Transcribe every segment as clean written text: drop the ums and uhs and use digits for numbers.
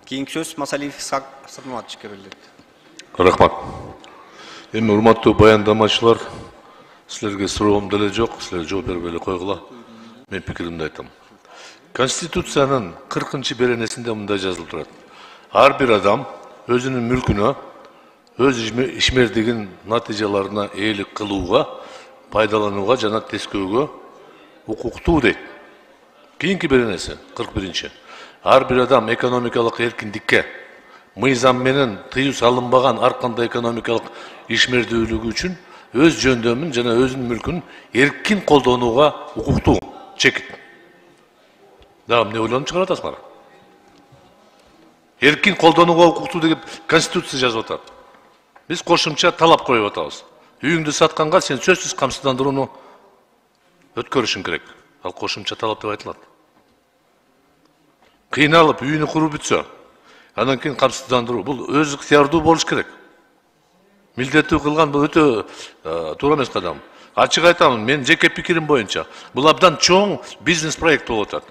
Кийинки сөз Масалиев Сырматовичке берилет. Рахмат. Эми урматтуу баяндамачылар, силерге суроом деле жок, силер жооп бербей койгула. Мен пикиримди айтам. Конституциянын 40-беренесинде мындай жазылып турат. Ар бир адам өзүнүн мүлкүнө, өз ишмердигин натыйжаларына ээлик кылууга, пайдаланууга жана тескөөгө укуктуу дейт. Кийинки беренеси 41. Ар бир адам экономикалык эркиндикке, мыйзам менен тыюу салынбаган ар кандай экономикалык ишмердүүлүгү үчүн өз жөндөмүн жана өзүнүн мүлкүн эркин колдонууга укуктуу. Чекит. Да, эмне ойлонуп чыгарып атасыңар? Эркин колдонууга укуктуу деп Конституция жазып атат. Биз кошумча талап коюп атабыз. Үйүңдү сатканга сен сөзсүз камсыздандырууну өткөрүшүң керек. Ал кошумча талап деп айтылат. Кыйналып үйүнү куруп бүтсө, анан кийин камсыздандыруу бул өз ыктыярдуу болуш керек. Милдеттүү кылган бул өтө туура эмес кадам. Ачык айтамын, мен жеке пикирим боюнча, бул абдан чоң бизнес проект болуп атат.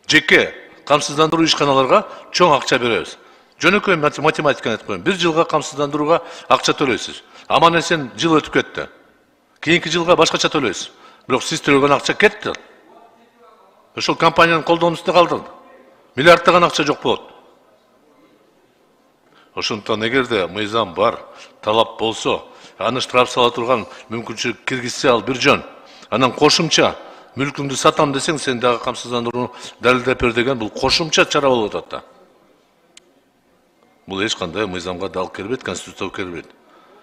Жеке камсыздандыруу ишканаларга чоң акча беребиз. Жөнөкөй математиканы айтып коеюн. 1 жылга камсыздандырууга акча төлөйсүз. Аман эсен жыл өтүп кетти. Кийинки жылга башкача төлөйсүз. Бирок сиз төлөгөн акча кетти. Ошол компаниянын колдонуусунда калды. Миллиарддаган акча жок болот. Ошондуктан эгерде мыйзам бар, талап болсо, аны штраф сала турган мүмкүнчүлүк киргизсе ал бир жөн. Анан кошумча мүлкүңдү сатам десең, сен дагы камсыздандырууну далилдеп бер деген бул кошумча чара болуп атат да. Бул эч кандай мыйзамга да алып келбейт, конституцияга келбейт.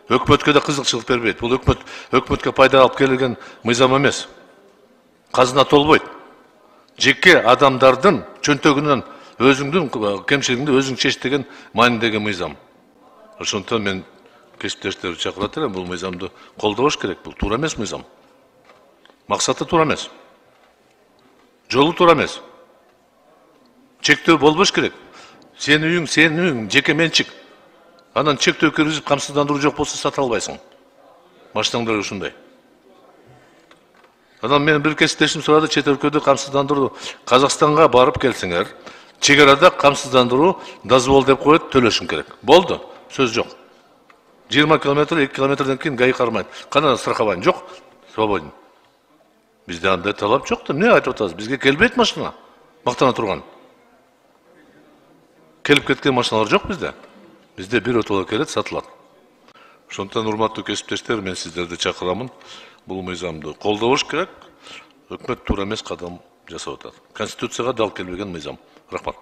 Өкмөткө да кызыкчылык бербейт. Бул өкмөткө пайда алып келген мыйзам эмес. Казына толбойт. Жеке адамдардын чөнтөгүнөн өзүңдүн кемчилигиңди өзүң чеч деген маанидеги мыйзам. Ошондуктан мен кесиптештерди чакырат элем, бул мыйзамды колдош керек. Бул туура эмес мыйзам. Максаты туура эмес. Жолу туура эмес. Чектөө болбош керек. Сенин үйүң жеке менчик. Анан чектөө киргизип камсыздандыруу жок болсо сата албайсың. Баштаңдар ушундай. Анан мен бир кесиптешим сурады, чет өлкөдө камсыздандыруу Казакстанга барып келсеңер, чек арада камсыздандыруу дозвол деп коет, төлөшүң керек. Болду, сөз жок. 20 километр, 2 километрден кийин ГАИ кармайт. Кана страхование жок, свободен. Бизде андай талап жок да, эмне айтып атасыз? Бизге келбейт машина. Мактана турган. Келип кеткен машиналар жок бизде. Бизде бир отоло келет, сатылат. Ошондуктан урматтуу кесиптештер, мен сиздерди чакырамын. Бул мыйзамды колдош керек. Өкмөт туура эмес кадам жасап атат. Конституцияга да алып келбеген мыйзам. Рахмат.